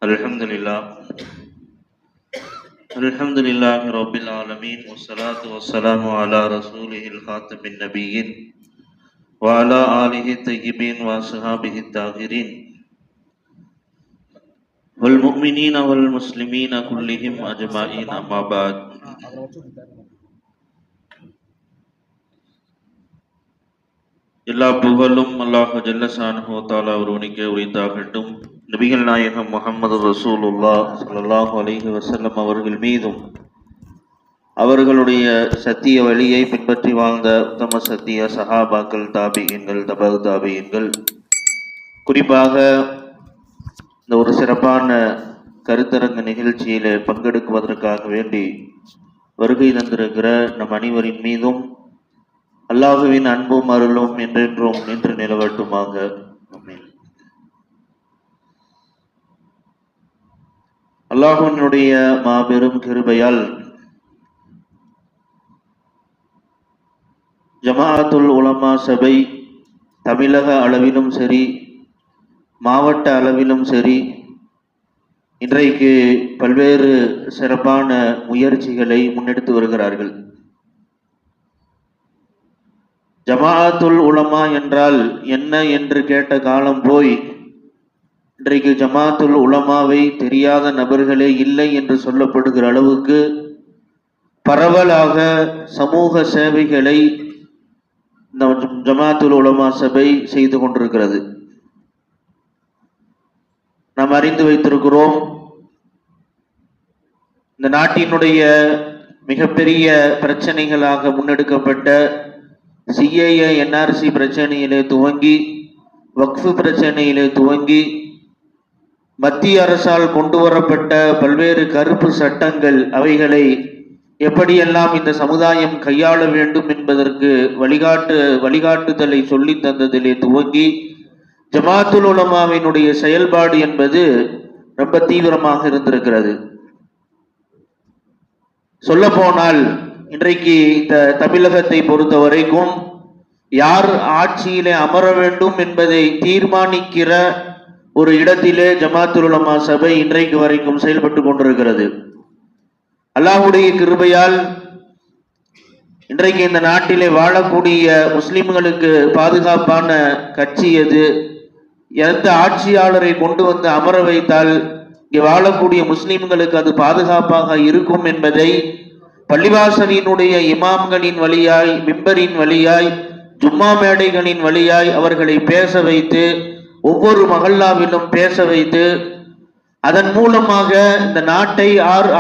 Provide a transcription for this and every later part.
Alhamdulillah. Alhamdulillah Rabbil Alameen. Wassalatu wassalamu ala rasulihil khatamin nabiyyin wa ala alihi tayyibin wa ashabihi tahirin wal mu'minina wal muslimina kullihim ajma'in amma ba'd. எல்லா புகழும் அல்லாஹ் ஜல்ல ஷானஹு வ தஆலா ஒருவனுக்கே உரித்தாகட்டும். நபிகள் நாயகம் முஹம்மது ரசூலுல்லாஹ் ஸல்லல்லாஹு அலைஹி வஸல்லம் அவர்கள் மீதும் அவர்களுடைய சத்திய வழியை பின்பற்றி வாழ்ந்த உத்தம சத்திய சஹாபாக்கள், தாபியீன்கள், தபு தாபியீன்கள், குறிப்பாக இந்த ஒரு சிறப்பான கருத்தரங்க நிகழ்ச்சியிலே பங்கெடுக்குவதற்காக வேண்டி வருகை தந்திருக்கிற நம் அனைவரின் மீதும் அல்லாஹுவின் அன்பும் அருளும் என்றென்றும் நின்று நிலவட்டுமாக. அல்லாஹுவினுடைய மாபெரும் கிருபையால் ஜமாஅத்துல் உலமா சபை தமிழக அளவிலும் சரி, மாவட்ட அளவிலும் சரி, இன்றைக்கு பல்வேறு சிறப்பான முயற்சிகளை முன்னெடுத்து வருகிறார்கள். ஜமாஅத்துல் உலமா என்றால் என்ன என்று கேட்ட காலம் போய் இன்றைக்கு ஜமாஅத்துல் உலமாவை தெரியாத நபர்களே இல்லை என்று சொல்லப்படுகிற அளவுக்கு பரவலாக சமூக சேவைகளை இந்த ஜமாஅத்துல் உலமா சபை செய்து கொண்டிருக்கிறது. நாம் அறிந்து வைத்திருக்கிறோம், இந்த நாட்டினுடைய மிகப்பெரிய பிரச்சனைகளாக முன்னெடுக்கப்பட்ட சிஏஏ என்ஆர்சி பிரச்சனையிலே துவங்கி, வக்ஃபு பிரச்சனையிலே துவங்கி, மத்திய அரசால் கொண்டு வரப்பட்ட பல்வேறு கருப்பு சட்டங்கள், அவைகளை எப்படியெல்லாம் இந்த சமுதாயம் கையாள வேண்டும் என்பதற்கு வழிகாட்டுதலை சொல்லி தந்ததிலே துவங்கி, ஜமாஅத்துல் உலமாவினுடைய செயல்பாடு என்பது ரொம்ப தீவிரமாக இருந்திருக்கிறது. சொல்ல போனால் இன்றைக்கு இந்த தமிழகத்தை பொறுத்த வரைக்கும் யார் ஆட்சியிலே அமர வேண்டும் என்பதை தீர்மானிக்கிற ஒரு இடத்திலே ஜமாஅத்துல் உலமா சபை இன்றைக்கு வரைக்கும் செயல்பட்டு கொண்டிருக்கிறது. அல்லாஹ்வுடைய கிருபையால் இன்றைக்கு இந்த நாட்டிலே வாழக்கூடிய முஸ்லிம்களுக்கு பாதுகாப்பான கட்சி எது, எந்த ஆட்சியாளரை கொண்டு வந்து அமர வைத்தால் இங்கே வாழக்கூடிய முஸ்லிம்களுக்கு அது பாதுகாப்பாக இருக்கும் என்பதை பள்ளிவாசலினுடைய இமாம்களின் வழியாய், மிம்பரின் வழியாய், ஜும்மா மேடைகளின் வழியாய் அவர்களை பேச வைத்து, ஒவ்வொரு மஹல்லாவிலும் பேச வைத்து, அதன் மூலமாக இந்த நாட்டை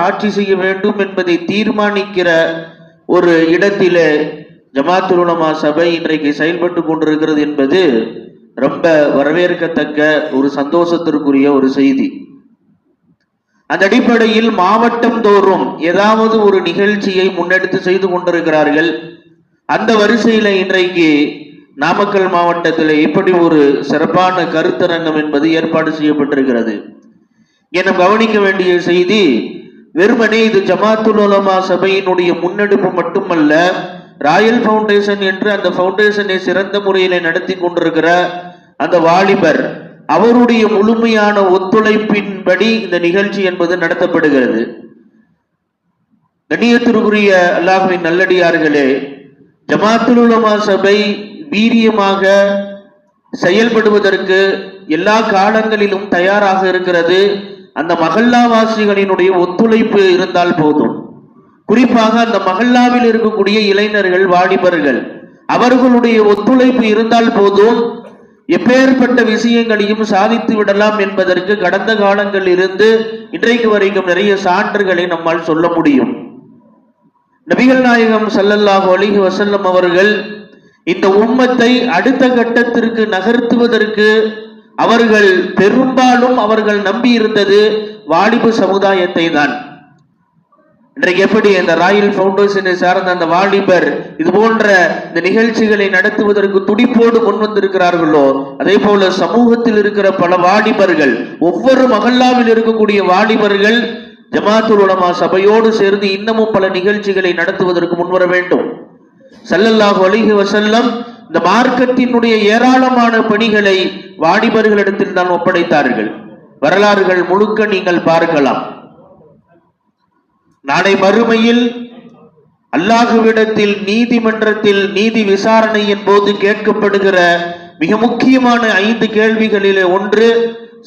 ஆட்சி செய்ய வேண்டும் என்பதை தீர்மானிக்கிற ஒரு இடத்திலே ஜமாஅத்துல் உலமா சபை இன்றைக்கு செயல்பட்டு கொண்டிருக்கிறது என்பது ரொம்ப வரவேற்கத்தக்க ஒரு சந்தோஷத்திற்குரிய ஒரு செய்தி. அந்த அடிப்படையில் மாவட்டம் தோறும் ஏதாவது ஒரு நிகழ்ச்சியை முன்னெடுத்து செய்து கொண்டிருக்கிறார்கள். அந்த வரிசையில இன்றைக்கு நாமக்கல் மாவட்டத்தில் இப்படி ஒரு சிறப்பான கருத்தரங்கம் என்பது ஏற்பாடு செய்யப்பட்டிருக்கிறது. என கவனிக்க வேண்டிய செய்தி, வெறுமனே இது ஜமாஅத்துல் உலமா சபையினுடைய முன்னெடுப்பு மட்டுமல்ல, ராயல் ஃபவுண்டேஷன் என்று அந்த ஃபவுண்டேஷனை சிறந்த முறையில் நடத்தி கொண்டிருக்கிற அந்த வாலிபர் அவருடைய முழுமையான ஒத்துழைப்பின்படி இந்த நிகழ்ச்சி என்பது நடத்தப்படுகிறது. கண்ணியத்திற்குரிய அல்லாஹ்வின் நல்லடியார்களே, ஜமாஅத்துல் உலமா சபை வீரியமாக செயல்படுவதற்கு எல்லா காலங்களிலும் தயாராக இருக்கிறது. அந்த மஹல்லாவாசிகளினுடைய ஒத்துழைப்பு இருந்தால் போதும். குறிப்பாக அந்த மஹல்லாவில் இருக்கக்கூடிய இளைஞர்கள், வாலிபர்கள், அவர்களுடைய ஒத்துழைப்பு இருந்தால் போதும் எப்பேற்பட்ட விஷயங்களையும் சாதித்து விடலாம் என்பதற்கு கடந்த காலங்களில் இருந்து இன்றைக்கு வரைக்கும் நிறைய சான்றுகளை நம்மால் சொல்ல முடியும். நபிகள் நாயகம் ஸல்லல்லாஹு அலைஹி வஸல்லம் அவர்கள் இந்த உம்மத்தை அடுத்த கட்டத்திற்கு நகர்த்துவதற்கு அவர்கள் பெரும்பாலும் அவர்கள் நம்பி இருந்தது வாலிப சமுதாயத்தை தான். இன்றைக்கு எப்படி இந்த ராயல் ஃபவுண்டேஷனை சார்ந்த அந்த வாலிபர் இது போன்ற இந்த நிகழ்ச்சிகளை நடத்துவதற்கு துடிப்போடு முன் வந்திருக்கிறார்களோ, அதே போல சமூகத்தில் இருக்கிற பல வாலிபர்கள், ஒவ்வொரு மஹல்லாவில் இருக்கக்கூடிய வாலிபர்கள் ஜமாஅத்துல் உலமா சபையோடு சேர்ந்து இன்னமும் பல நிகழ்ச்சிகளை நடத்துவதற்கு முன்வர வேண்டும். ஸல்லல்லாஹு அலைஹி வஸல்லம் இந்த மார்க்கத்தினுடைய ஏராளமான பணிகளை வாலிபர்களிடத்தில் தான் ஒப்படைத்தார்கள். வரலாறுகள் முழுக்க நீங்கள் பார்க்கலாம். நாளை மறுமையில் அல்லாஹ்விடத்தில் நீதிமன்றத்தில் நீதி விசாரணையின் போது கேட்கப்படுகிற மிக முக்கியமான 5 கேள்விகளிலே ஒன்று,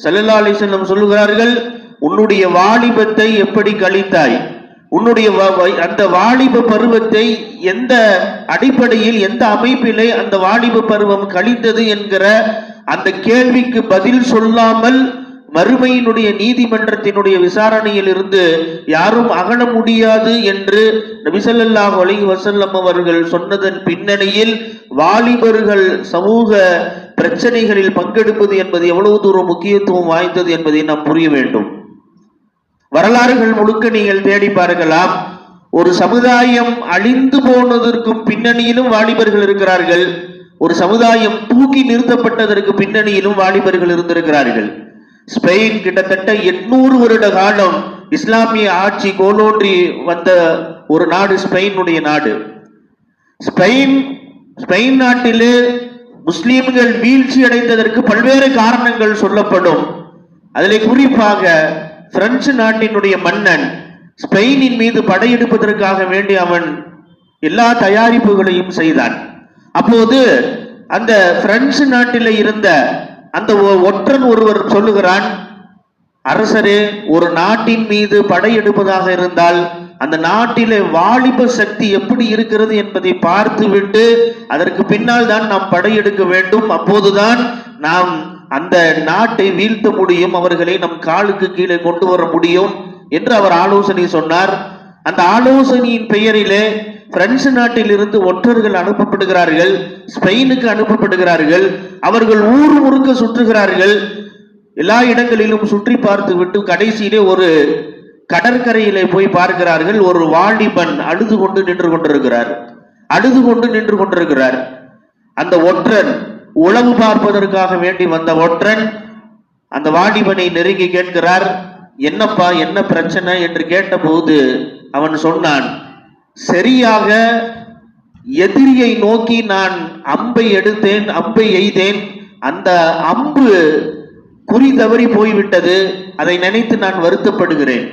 ஸல்லல்லாஹு அலைஹி வஸல்லம் சொல்லுகிறார்கள், உன்னுடைய வாலிபத்தை எப்படி கழித்தாய், உன்னுடைய அந்த வாலிப பருவத்தை எந்த அடிப்படையில் எந்த அமைப்பிலே அந்த வாலிப பருவம் கழிந்தது என்கிற அந்த கேள்விக்கு பதில் சொல்லாமல் மறுமையினுடைய நீதிமன்றத்தினுடைய விசாரணையில் இருந்து யாரும் அகல முடியாது என்று நபி ஸல்லல்லாஹு அலைஹி வஸல்லம் அவர்கள் சொன்னதன் பின்னணியில் வாலிபர்கள் சமூக பிரச்சனைகளில் பங்கெடுப்பது என்பது எவ்வளவு தூரம் முக்கியத்துவம் வாய்ந்தது என்பதை நாம் புரிய வேண்டும். வரலாறுகள் முழுக்க நீங்கள் தேடி பார்க்கலாம். ஒரு சமுதாயம் அழிந்து போனதற்கும் பின்னணியிலும் வாலிபர்கள் இருக்கிறார்கள். ஒரு சமுதாயம் தூக்கி நிறுத்தப்பட்டதற்கு பின்னணியிலும் வாலிபர்கள் இருந்திருக்கிறார்கள். ஸ்பெயின் கிட்டத்தட்ட 800 வருட காலம் இஸ்லாமிய ஆட்சி கோலோன்றி வந்த ஒரு நாடு ஸ்பெயினுடைய நாடு. ஸ்பெயின் நாட்டிலே முஸ்லிம்கள் வீழ்ச்சி அடைந்ததற்கு பல்வேறு காரணங்கள் சொல்லப்படும். அதிலே குறிப்பாக பிரெஞ்சு நாட்டினுடைய மன்னன் ஸ்பெயினின் மீது படையெடுப்பதற்காக வேண்டி அவன் எல்லா தயாரிப்புகளையும் செய்தான். அப்போது அந்த பிரெஞ்சு நாட்டில் இருந்த அந்த ஒற்றன் ஒருவர் சொல்லுகிறான், அரசரே, ஒரு நாட்டின் மீது படையெடுப்பதாக இருந்தால் அந்த நாட்டிலே வாலிப சக்தி எப்படி இருக்கிறது என்பதை பார்த்துவிட்டு அதற்கு பின்னால் தான் நாம் படையெடுக்க வேண்டும். அப்போதுதான் நாம் அந்த நாட்டை வீழ்த்த முடியும், அவர்களை நம் காலுக்கு கீழே கொண்டு வர முடியும் என்று அவர் ஆலோசனை சொன்னார். அந்த ஆலோசனையின் பெயரிலே பிரெஞ்சு நாட்டில் இருந்து ஒற்றர்கள் அனுப்பப்படுகிறார்கள், ஸ்பெயினுக்கு அனுப்பப்படுகிறார்கள். அவர்கள் ஊர் முழுக்க சுற்றுகிறார்கள், எல்லா இடங்களிலும் சுற்றி பார்த்து விட்டு கடைசியிலே ஒரு கடற்கரையிலே போய் பார்க்கிறார்கள். ஒரு வாலிபன் அழுது கொண்டு நின்று கொண்டிருக்கிறார். அந்த ஒற்றன், உளவு பார்ப்பதற்காக வேண்டி வந்த ஒற்றன் அந்த வாலிபனை நெருங்கி கேட்கிறார், என்னப்பா, என்ன பிரச்சனை என்று கேட்டபோது அவன் சொன்னான், சரியாக எதிரியை நோக்கி நான் அம்பை எடுத்தேன், அம்பை எய்தேன், அந்த அம்பு குறி தவறி போய்விட்டது, அதை நினைத்து நான் வருத்தப்படுகிறேன்.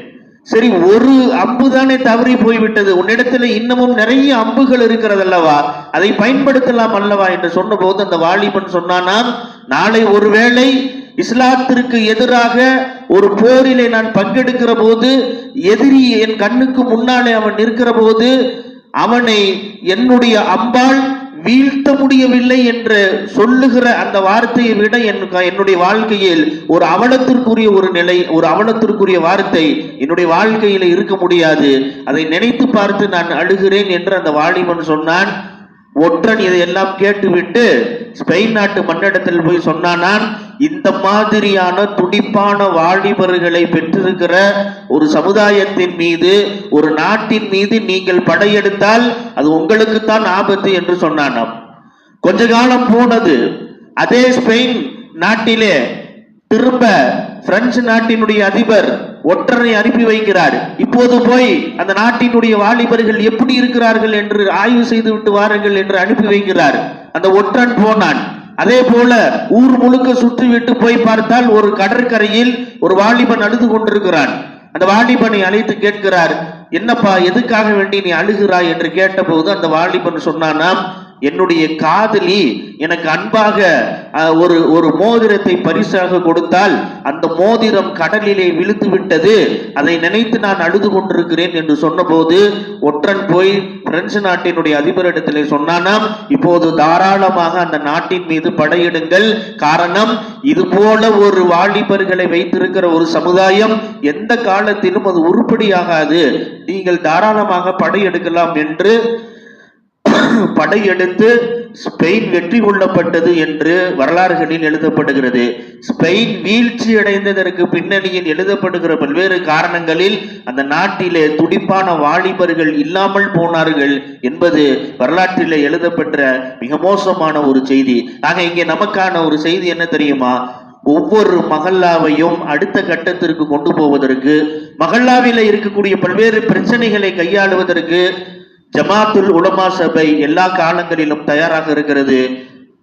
சரி, ஒரு அம்பு தானே தவறி போய்விட்டது, உன்னிடத்துல இன்னமும் நிறைய அம்புகள் இருக்கிறது அல்லவா, அதை பயன்படுத்தலாம் அல்லவா என்று சொன்ன போது அந்த வாலிபன் சொன்னானாம், நாளை ஒருவேளை இஸ்லாத்திற்கு எதிராக ஒரு போரிலே நான் பங்கெடுக்கிற போது எதிரி என் கண்ணுக்கு முன்னாலே அவன் நிற்கிற போது அவனை என்னுடைய அம்பால் வீழ்த்த முடியவில்லை என்று சொல்லுகிற அந்த வார்த்தையை விட என்னுடைய வாழ்க்கையில் ஒரு அவலத்திற்குரிய ஒரு நிலை, ஒரு அவலத்திற்குரிய வார்த்தை என்னுடைய வாழ்க்கையில இருக்க முடியாது, அதை நினைத்து பார்த்து நான் அழுகிறேன் என்று அந்த வாலிபன் சொன்னான். ஒற்றன் இதையெல்லாம் கேட்டுவிட்டு ஸ்பெயின் நாட்டு மன்னிடத்தில் போய் சொன்னான், இந்த மாதிரியான துடிப்பான வாலிபர்களை பெற்றிருக்கிற ஒரு சமுதாயத்தின் மீது, ஒரு நாட்டின் மீது நீங்கள் படையெடுத்தால் அது உங்களுக்குத்தான் ஆபத்து என்று சொன்னானாம். கொஞ்ச காலம் போனது, அதே ஸ்பெயின் நாட்டிலே திரும்ப பிரெஞ்சு நாட்டினுடைய அதிபர் ஒற்றரை அனுப்பி வைக்கிறார். இப்போது போய் அந்த நாட்டினுடைய வாலிபர்கள் எப்படி இருக்கிறார்கள் என்று ஆய்வு செய்து விட்டு வாருங்கள் என்று அனுப்பி வைக்கிறார். அந்த ஒற்றன் போனான். அதே போல ஊர் முழுக்க சுற்றி விட்டு போய் பார்த்தால் ஒரு கடற்கரையில் ஒரு வாலிபன் அழுது கொண்டிருக்கிறான். அந்த வாலிபனை அழைத்து கேட்கிறார், என்னப்பா, எதுக்காக வேண்டி நீ அழுகிறாய் என்று கேட்டபோது அந்த வாலிபன் சொன்னானாம், என்னுடைய காதலி எனக்கு அன்பாக ஒரு மோதிரத்தை பரிசாக கொடுத்தால் அந்த மோதிரம் கடலிலே விழுந்து விட்டது, அதை நினைத்து நான் அழுது கொண்டிருக்கிறேன் என்று சொன்னபோது ஒற்றன் போய் பிரெஞ்சு நாட்டினுடைய அதிபரிடத்திலே சொன்னானாம், இப்போது தாராளமாக அந்த நாட்டின் மீது படையெடுங்கள், காரணம் இது போல ஒரு வாலிபர்களை வைத்திருக்கிற ஒரு சமுதாயம் எந்த காலத்திலும் அது உருப்படியாகாது, நீங்கள் தாராளமாக படையெடுக்கலாம் என்று படையெடுத்து ஸ்பெயின் வெற்றி கொள்ளப்பட்டது என்று வரலாறுகளில் எழுதப்படுகிறது. ஸ்பெயின் வீழ்ச்சி அடைந்ததற்கு பின்னணியில் எழுதப்படுகிற பல்வேறு காரணங்களில் அந்த நாட்டிலே துடிப்பான வாலிபர்கள் இல்லாமல் போனார்கள் என்பது வரலாற்றிலே எழுதப்பட்ட மிக மோசமான ஒரு செய்தி. ஆக இங்கே நமக்கான ஒரு செய்தி என்ன தெரியுமா? ஒவ்வொரு மஹல்லாவையும் அடுத்த கட்டத்திற்கு கொண்டு போவதற்கு, மஹல்லாவில இருக்கக்கூடிய பல்வேறு பிரச்சனைகளை கையாளுவதற்கு ஜமாத்துல் உலமா சபை எல்லா காலங்களிலும் தயாராக இருக்கிறது.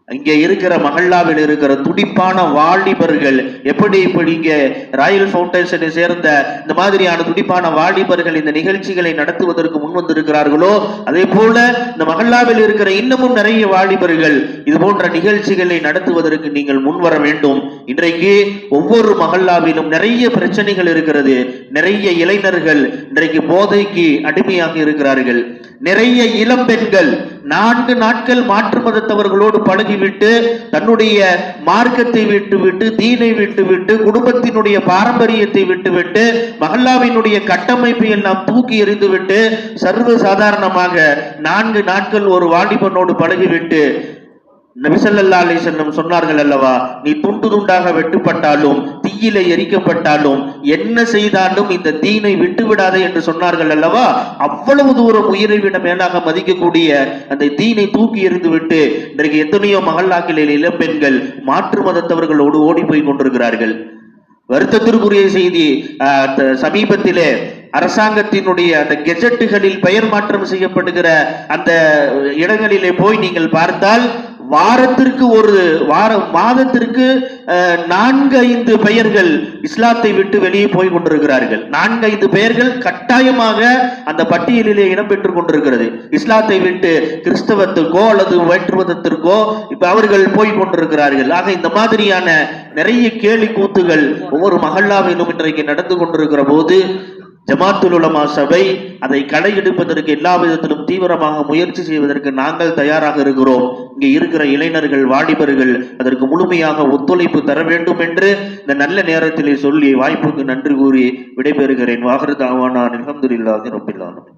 இங்க இருக்கிற மஹல்லாவில் இருக்கிற துடிப்பான வாலிபர்கள் எப்படி இங்க ராயல் ஃபவுண்டேஷனை சேர்ந்த இந்த மாதிரியான துடிப்பான வாலிபர்கள் இந்த நிகழ்ச்சிகளை நடத்துவதற்கு முன் வந்திருக்கிறார்களோ, அதே போல இந்த மஹல்லாவில் இருக்கிற இன்னமும் நிறைய வாலிபர்கள் இது போன்ற நிகழ்ச்சிகளை நடத்துவதற்கு நீங்கள் முன் வர வேண்டும். இன்றைக்கு ஒவ்வொரு மஹல்லாவிலும் நிறைய பிரச்சனைகள் இருக்கிறது. நிறைய இளைஞர்கள் இன்றைக்கு போதைக்கு அடிமையாக இருக்கிறார்கள். நிறைய இளம் பெண்கள் 4 நாட்கள் மாற்று மதத்தவர்களோடு பழகிவிட்டு தன்னுடைய மார்க்கத்தை விட்டுவிட்டு, தீனை விட்டுவிட்டு, குடும்பத்தினுடைய பாரம்பரியத்தை விட்டுவிட்டு, மஹல்லாவினுடைய கட்டமைப்பை எல்லாம் தூக்கி எறிந்துவிட்டு சர்வ சாதாரணமாக 4 நாட்கள் ஒரு வாலிபனோடு பழகிவிட்டு நபி ஸல்லல்லாஹு அலைஹி வஸல்லம் சொன்னார்கள் அல்லவா, நீ துண்டு துண்டாக வெட்டுப்பட்டாலும், தீயில எரிக்கப்பட்டாலும், என்ன செய்தாலும் இந்த தீனை விட்டுவிடாதே என்று சொன்னார்கள் அல்லவா. அவ்வளவு தூரம் உயிரை விட மேலாக மதிக்கக்கூடிய அந்த தீனை தூக்கி எறிந்து விட்டு இன்றைக்கு எத்தனையோ மஹல்லாக்களில் இளம் பெண்கள் மாற்று மதத்தவர்களோடு ஓடி போய் கொண்டிருக்கிறார்கள். வருத்தத்திற்குரிய செய்தி, சமீபத்திலே அரசாங்கத்தினுடைய அந்த கெஜெட்டுகளில் பெயர் மாற்றம் செய்யப்படுகிற அந்த இடங்களிலே போய் நீங்கள் பார்த்தால் வாரத்திற்கு மாதத்திற்கு 4-5 பெயர்கள் இஸ்லாத்தை விட்டு வெளியே போய் கொண்டிருக்கிறார்கள். 4-5 பெயர்கள் கட்டாயமாக அந்த பட்டியலிலே இடம்பெற்றுக் கொண்டிருக்கிறது. இஸ்லாத்தை விட்டு கிறிஸ்தவத்திற்கோ அல்லது வேற்றுமதத்திற்கோ இப்ப அவர்கள் போய் கொண்டிருக்கிறார்கள். ஆக இந்த மாதிரியான நிறைய கேலி கூத்துகள் ஒவ்வொரு மஹல்லாவிலும் இன்றைக்கு நடந்து கொண்டிருக்கிற போது ஜமாத்துல் உலமா சபை அதை களையெடுப்பதற்கு எல்லா விதத்திலும் தீவிரமாக முயற்சி செய்வதற்கு நாங்கள் தயாராக இருக்கிறோம். இங்கே இருக்கிற இளைஞர்கள், வாலிபர்கள் அதற்கு முழுமையாக ஒத்துழைப்பு தர வேண்டும் என்று இந்த நல்ல நேரத்திலே சொல்லி வாய்ப்புக்கு நன்றி கூறி விடைபெறுகிறேன். வாஹிரு தாவானா அல்ஹம்துலில்லாஹி ரப்பில் ஆலமீன்.